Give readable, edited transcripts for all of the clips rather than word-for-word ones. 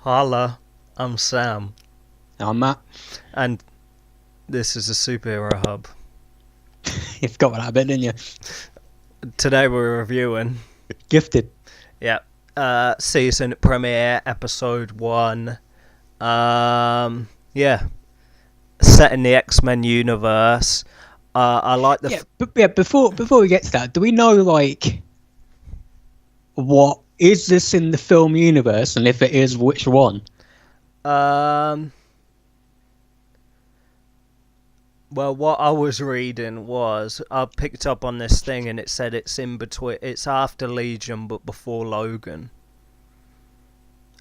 Holla, I'm Sam, I'm Matt. and this is a superhero hub. You forgot that bit, didn't you? Today we're reviewing, Gifted. season premiere, episode 1. Set in the XMen universe. I like the... Before we get to that, do we know, what is this in the film universe, and if it is, which one? Well, what I was reading was I picked up on this thing and it said it's in between. It's after Legion but before Logan.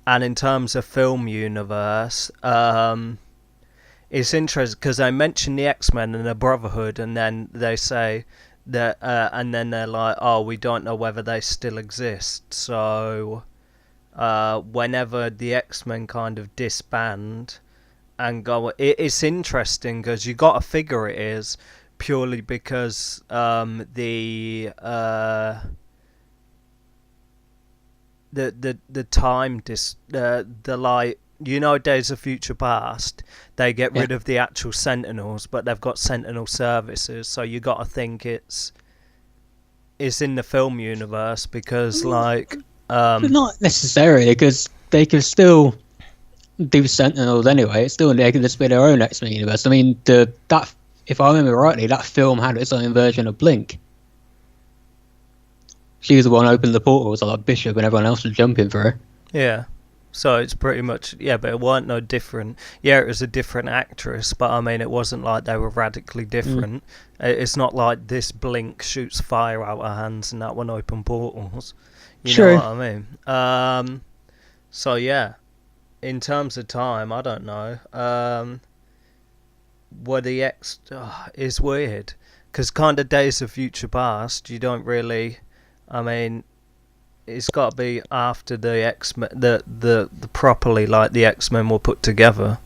And in terms of film universe, it's interesting because they mention the X-Men and the Brotherhood, and then they say that, and then they're like, "Oh, we don't know whether they still exist." So, whenever the X-Men kind of disband and go, it's interesting because you got to figure it is purely because the time the light, Days of Future Past, they get rid of the actual Sentinels, but they've got Sentinel Services, so you got to think it's in the film universe because but not necessarily, because they can still do Sentinels anyway. It's still, they can just be their own X-Men universe. I mean, that if I remember rightly, that film had its own version of Blink. She was the one who opened the portals, like Bishop and everyone else was jumping for her. Yeah. So it's pretty much, but it weren't no different. Yeah, it was a different actress, but I mean, it wasn't like they were radically different. It's not like this Blink shoots fire out her hands and that one open portals. You know what I mean? So yeah, in terms of time, I don't know. Where the X is weird, because kind of Days of Future Past, you don't really, I mean, it's got to be after the X-Men, the properly, like, the X-Men were put together.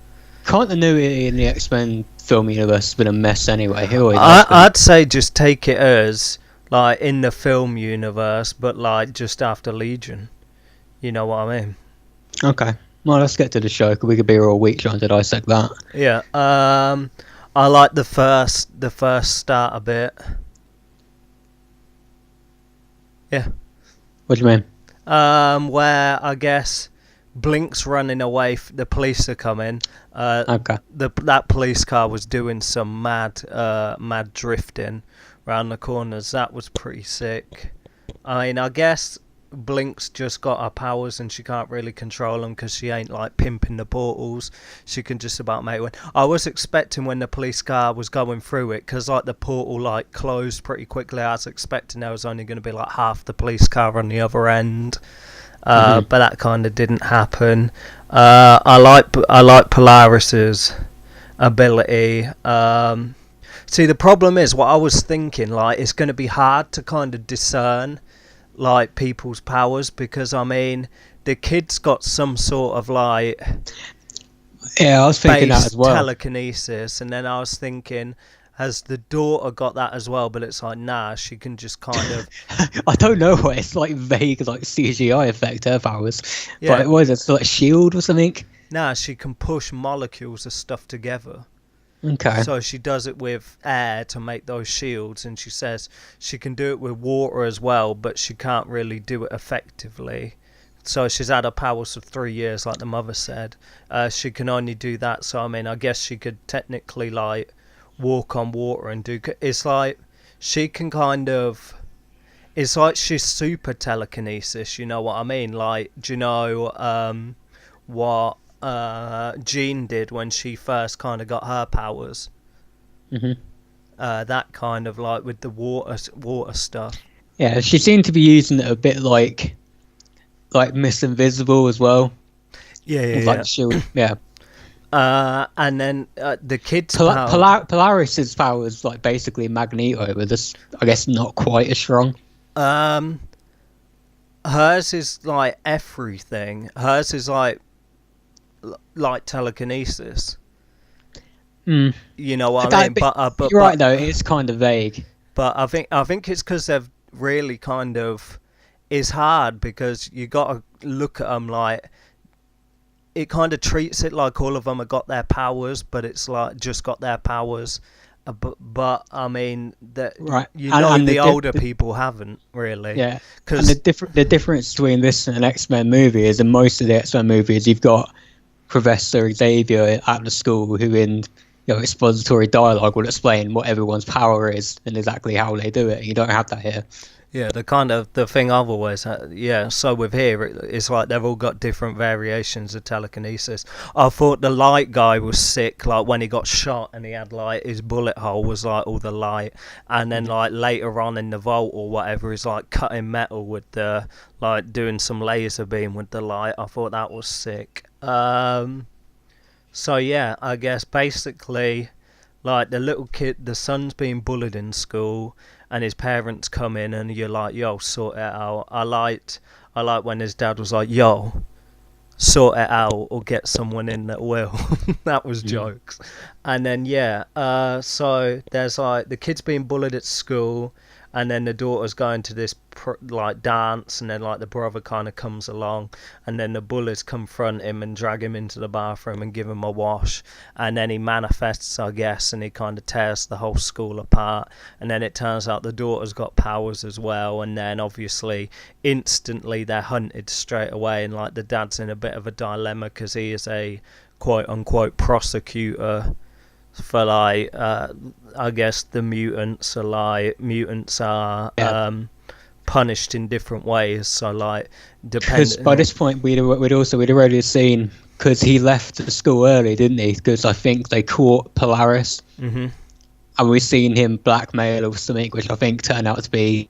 Continuity in the X-Men film universe has been a mess anyway. I'd say just take it as, like, in the film universe, but, like, just after Legion. You know what I mean? Okay. Well, let's get to the show, because we could be here all week trying to dissect that. Yeah. I like the first starter bit. Yeah. What do you mean? Where I guess Blink's running away. The police are coming. Okay. That police car was doing some mad drifting around the corners. That was pretty sick. I mean, I guess Blink's just got her powers and she can't really control them because she ain't like pimping the portals. She can just about make one. I was expecting when the police car was going through it, because like the portal like closed pretty quickly, I was expecting there was only going to be like half the police car on the other end. But that kind of didn't happen. I like Polaris's ability. See, the problem is what I was thinking, like, it's going to be hard to kind of discern like people's powers, because I mean the kid's got some sort of like I was thinking that as well, telekinesis, and then I was thinking, has the daughter got that as well? But it's like, nah, she can just kind of I don't know what it's like, vague like CGI effect, her powers. Yeah. But what is it, like shield or something? Nah, she can push molecules of stuff together. Okay. So she does it with air to make those shields, and she says she can do it with water as well, but she can't really do it effectively. So she's had her powers for 3 years, like the mother said. She can only do that. So I mean, I guess she could technically like walk on water and do. It's like she can kind of. It's like she's super telekinesis. You know what I mean? Like, do you know what Jean did when she first kind of got her powers? That kind of like with the water stuff. Yeah, she seemed to be using it a bit like Miss Invisible as well. Yeah. Shield. Yeah. And then the kid's power. Polaris's power is like basically Magneto, but this, I guess, not quite as strong. Hers is like everything. Hers is like telekinesis. You know what I mean? But you're right though, it's kind of vague. But I think it's because they've really kind of. It's hard because you got to look at them like it kind of treats it like all of them have got their powers, but it's like just got their powers. But I mean that Right. and the older people haven't really. Yeah. Because the difference between this and an X-Men movie is in most of the X-Men movies you've got Professor Xavier at the school who in expository dialogue will explain what everyone's power is and exactly how they do it. You don't have that here. yeah, the thing I've always had, so with here, it's like they've all got different variations of telekinesis. I thought the light guy was sick, like when he got shot and he had like his bullet hole was like all the light, and then like later on in the vault or whatever, he's like cutting metal with the, like doing some laser beam with the light. I thought that was sick. So yeah, I guess basically, like the little kid, the son's being bullied in school, and his parents come in, and you're like, "Yo, sort it out." I liked when his dad was like, "Yo, sort it out, or get someone in that will." That was jokes. And then so there's like the kid's being bullied at school, and then the daughter's going to this like dance, and then like the brother kind of comes along, and then the bullies confront him and drag him into the bathroom and give him a wash, and then he manifests, I guess, and he kind of tears the whole school apart, and then it turns out the daughter's got powers as well, and then obviously instantly they're hunted straight away, and like the dad's in a bit of a dilemma because he is a quote unquote prosecutor for like I guess the mutants are punished in different ways, so like because by this point we'd already seen, because he left the school early, didn't he? Because I think they caught Polaris, and we've seen him blackmail or something, which I think turned out to be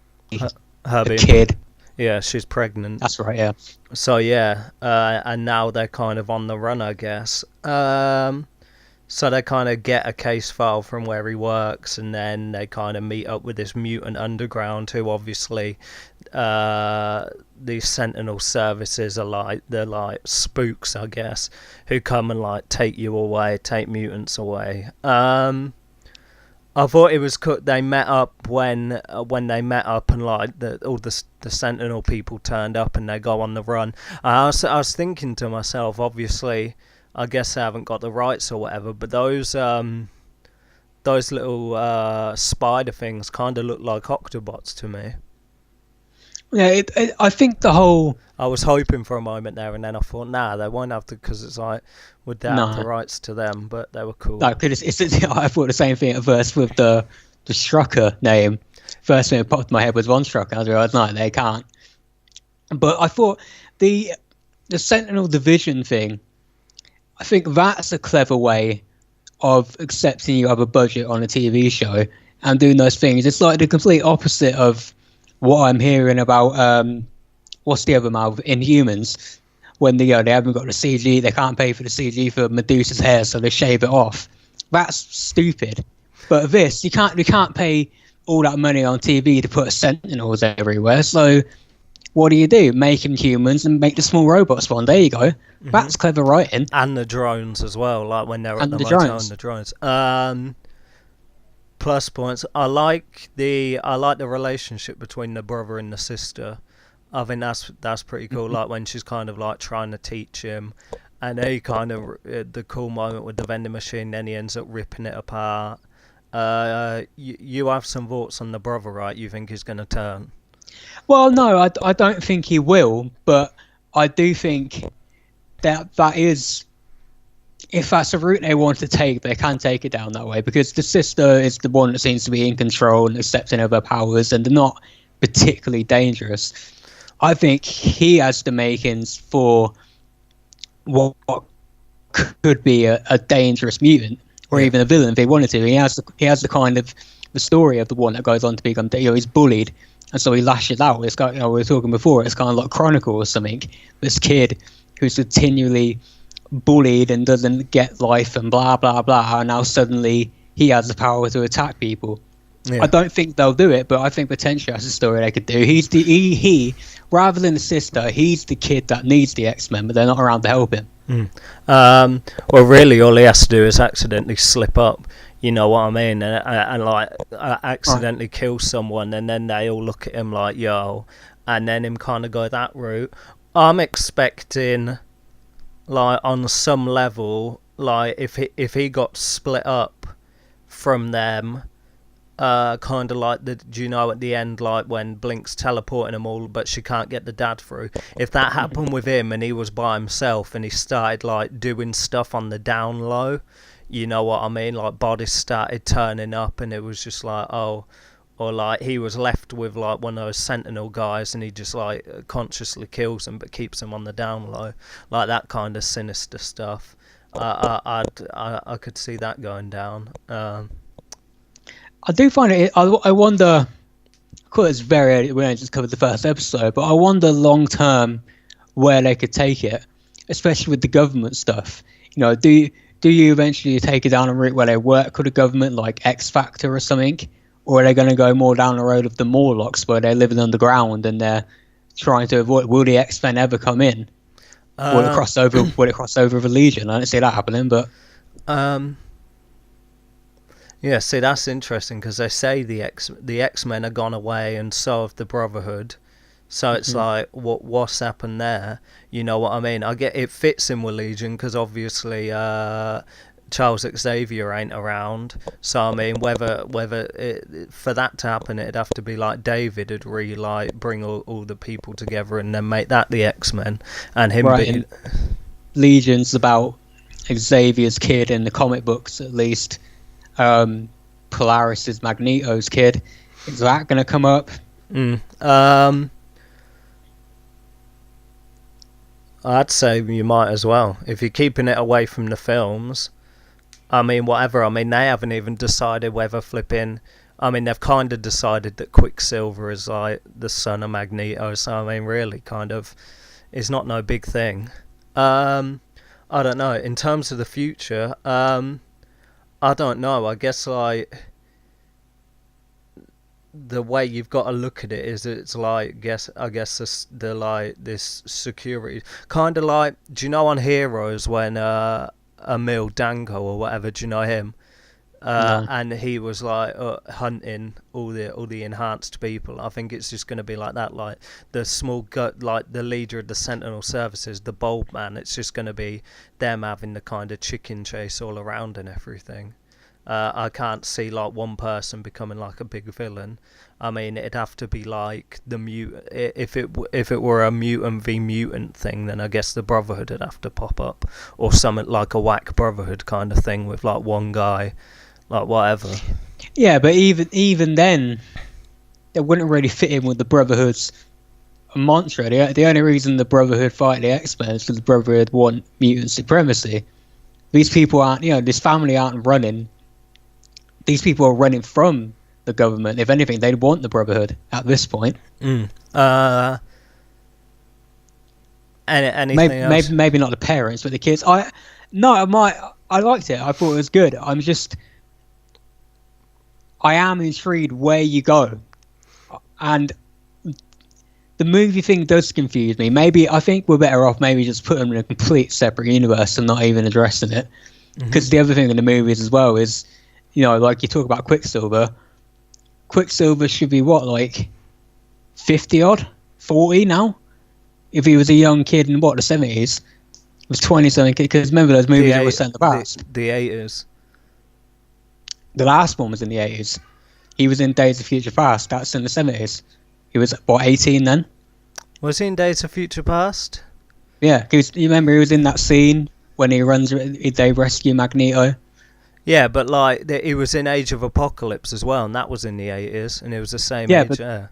her a kid. Yeah, she's pregnant. That's right. Yeah. So and now they're kind of on the run, I guess. So they kind of get a case file from where he works, and then they kind of meet up with this mutant underground, who obviously these Sentinel Services are like, they're like spooks, I guess, who come and like take mutants away. I thought it was cool. They met up when they met up, and like all the Sentinel people turned up, and they go on the run. I was thinking to myself, obviously, I guess they haven't got the rights or whatever, but those little spider things kind of look like Octobots to me. Yeah, I think the whole... I was hoping for a moment there, and then I thought, nah, they won't have to, because it's like, would they have the rights to them? But they were cool. No, because I thought the same thing at first with the Strucker name. First thing that popped in my head was Von Strucker. I realised, no, they can't. But I thought the Sentinel Division thing, I think that's a clever way of accepting you have a budget on a TV show and doing those things. It's like the complete opposite of what I'm hearing about, what's the other mouth, Inhumans, when they haven't got the CG, they can't pay for the CG for Medusa's hair, so they shave it off. That's stupid. But this, you can't pay all that money on TV to put Sentinels everywhere, so what do? Make them humans and make the small robots one. There you go. That's clever writing. And the drones as well, like when they're at the motel and the drones. Plus points. I like the relationship between the brother and the sister. I think that's pretty cool. Like when she's kind of like trying to teach him, and he kind of the cool moment with the vending machine. Then he ends up ripping it apart. You have some thoughts on the brother, right? You think he's going to turn? Well, no, I don't think he will, but I do think that is, if that's a route they want to take, they can take it down that way, because the sister is the one that seems to be in control and accepting of her powers, and they're not particularly dangerous. I think he has the makings for what could be a dangerous mutant, or even a villain if he wanted to. He has the kind of the story of the one that goes on to become, he's bullied, and so he lashes out. It's got, we were talking before, it's kind of like Chronicle or something. This kid who's continually bullied and doesn't get life and blah blah blah, and now suddenly he has the power to attack people. I don't think they'll do it, but I think potentially that's a story they could do. He rather than the sister, he's the kid that needs the X-Men, but they're not around to help him. Well, really, all he has to do is accidentally slip up. You know what I mean? And like accidentally kill someone, and then they all look at him like, yo, and then him kind of go that route. I'm expecting like on some level, like if he got split up from them, kind of like do you know at the end, like when Blink's teleporting them all, but she can't get the dad through. If that happened with him and he was by himself and he started like doing stuff on the down low, you know what I mean? Like bodies started turning up, and it was just like, oh. Or like he was left with like one of those Sentinel guys, and he just like consciously kills them but keeps them on the down low, like that kind of sinister stuff. I could see that going down. I do find it. I wonder. Of course, it's very. We only just covered the first episode, but I wonder long term where they could take it, especially with the government stuff. You know, do you eventually take it down a route where they work with the government, like X Factor or something? Or are they going to go more down the road of the Morlocks, where they're living underground and they're trying to avoid? Will the X-Men ever come in? Will it cross over? Will it cross over with the Legion? I don't see that happening, but yeah. See, that's interesting because they say the X-Men are gone away, and so have the Brotherhood. So it's like, what's happened there? You know what I mean? I get it fits in with Legion because obviously. Charles Xavier ain't around, so I mean, whether for that to happen, it'd have to be like David would really like bring all the people together and then make that the X-Men, and him being Legion's about Xavier's kid in the comic books, at least. Polaris is Magneto's kid. Is that going to come up? I'd say you might as well if you're keeping it away from the films. I mean, whatever. I mean, they haven't even decided whether flipping. I mean, they've kind of decided that Quicksilver is like the son of Magneto. So I mean, really, kind of, it's not no big thing. I don't know. In terms of the future, I don't know. I guess like the way you've got to look at it is it's like I guess the like this security kind of like. Do you know on Heroes when Emil Dango or whatever, do you know him? No. And he was like hunting all the enhanced people. I think it's just going to be like that, like the small gut, like the leader of the Sentinel Services, the bold man. It's just going to be them having the kind of chicken chase all around and everything. I can't see like one person becoming like a big villain. I mean, it'd have to be like the mutant. If it were a mutant v mutant thing, then I guess the Brotherhood would have to pop up, or something like a whack Brotherhood kind of thing with like one guy, like whatever. Yeah, but even then, it wouldn't really fit in with the Brotherhood's mantra. The only reason the Brotherhood fight the X-Men is because the Brotherhood want mutant supremacy. These people aren't, this family aren't running. These people are running from the government. If anything, they'd want the Brotherhood at this point. Anything else? Maybe not the parents, but the kids. I liked it. I thought it was good. I am intrigued where you go, and the movie thing does confuse me. I think we're better off maybe just putting them in a complete separate universe and not even addressing it. Because the other thing in the movies as well is, like you talk about Quicksilver. Quicksilver should be what, like 50 odd, 40 now? If he was a young kid in the 70s, it was 20 something. Because remember those movies that were sent the past. The 80s. The last one was in the 80s. He was in Days of Future Past. That's in the 70s. He was, 18 then? Was he in Days of Future Past? Yeah, because you remember he was in that scene when they rescue Magneto. Yeah, but like he was in Age of Apocalypse as well, and that was in the 80s, and it was the same age. But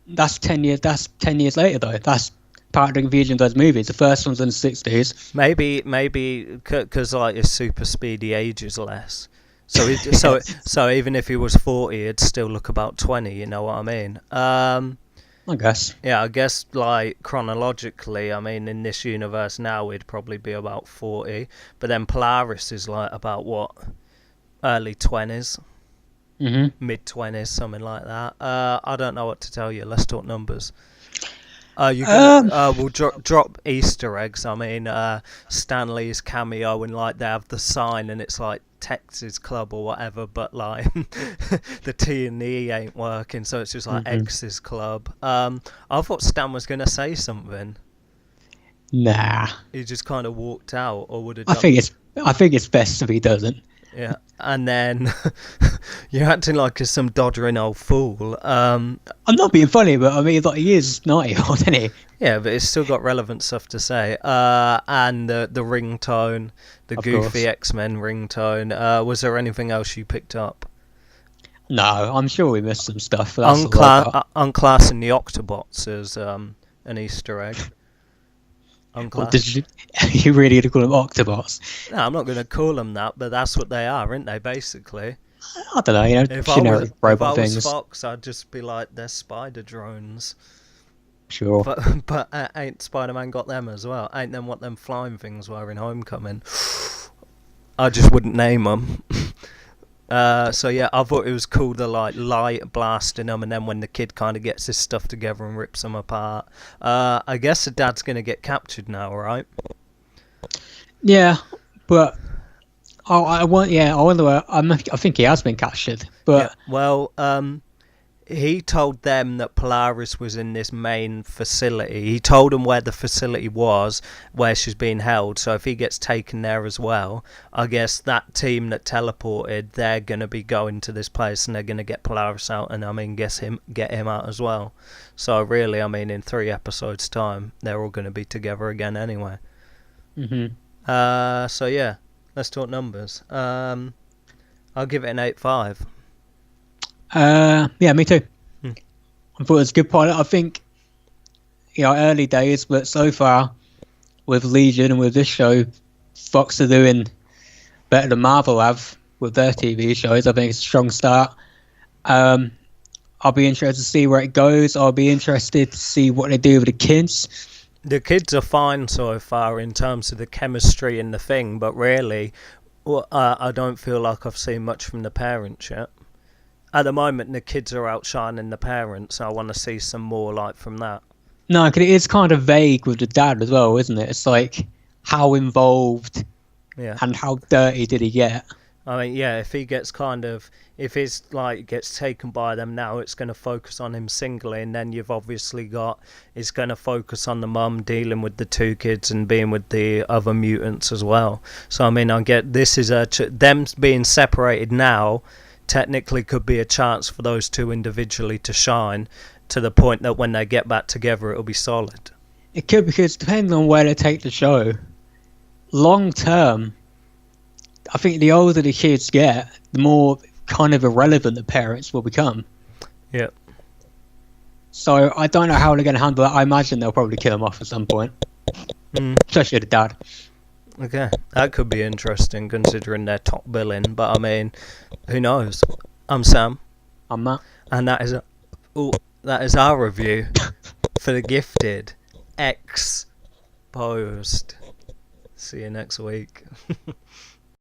that's 10 years. That's 10 years later though. That's part of the confusion of those movies. The first one's in the 60s. Maybe because like his super speedy ages less. So so even if he was 40, he'd still look about 20. You know what I mean? I guess. Yeah, I guess like chronologically, I mean, in this universe now, he'd probably be about 40. But then Polaris is like about what? Early 20s. Mid 20s, something like that. I don't know what to tell you. Let's talk numbers. We'll drop Easter eggs. I mean, Stan Lee's cameo, and like they have the sign, and it's like Texas Club or whatever, but like the T and the E ain't working, so it's just like X's Club. I thought Stan was gonna say something. Nah. He just kind of walked out, or would have I done. think it's best if he doesn't. Yeah, and then you're acting like some doddering old fool. I'm not being funny, but I mean, like, he is 90-year-old, isn't he? Yeah, but it's still got relevant stuff to say. And the ringtone, the Of goofy course. X-Men ringtone. Was there anything else you picked up? No, I'm sure we missed some stuff. But that's all I got. Unclassing the Octobots as an Easter egg. What did you really gonna call them Octobots? No, I'm not going to call them that, but that's what they are, aren't they, basically? I don't know, you know, If generic I robot was things. Fox, I'd just be like, they're spider drones. Sure. But ain't Spider-Man got them as well? Ain't them what them flying things were in Homecoming? I just wouldn't name them. So yeah, I thought it was cool the light blasting them, and then when the kid kind of gets his stuff together and rips them apart. I guess the dad's gonna get captured now, right? Yeah, but I wonder where. I think he has been captured, but Yeah, well, he told them that Polaris was in this main facility. He told them where the facility was, where she's being held. So if he gets taken there as well, I guess that team that teleported, they're gonna be going to this place and they're gonna get Polaris out, and I mean, get him out as well. So really, I mean, in 3 episodes' time, they're all gonna be together again anyway. So yeah, let's talk numbers. I'll give it an 8.5. yeah, me too. Hmm. I thought it was a good pilot. I think, early days, but so far with Legion and with this show, Fox are doing better than Marvel have with their TV shows. I think it's a strong start. I'll be interested to see where it goes. I'll be interested to see what they do with the kids. The kids are fine so far in terms of the chemistry and the thing, but really, I don't feel like I've seen much from the parents yet. At the moment, the kids are outshining the parents, and I want to see some more from that. No, because it is kind of vague with the dad as well, isn't it? It's like, how involved and how dirty did he get? I mean, yeah, if he gets if his gets taken by them now, it's going to focus on him singly, and then you've obviously it's going to focus on the mum dealing with the 2 kids and being with the other mutants as well. So I mean, I get this is them being separated now. Technically could be a chance for those 2 individually to shine to the point that when they get back together it'll be solid. It could, because depending on where they take the show, long term, I think the older the kids get, the more kind of irrelevant the parents will become. Yeah. So I don't know how they're going to handle that. I imagine they'll probably kill him off at some point. Especially the dad. Okay, that could be interesting considering their top billing, but I mean, who knows? I'm Sam. I'm Matt. And that is our review for The Gifted eXposed. See you next week.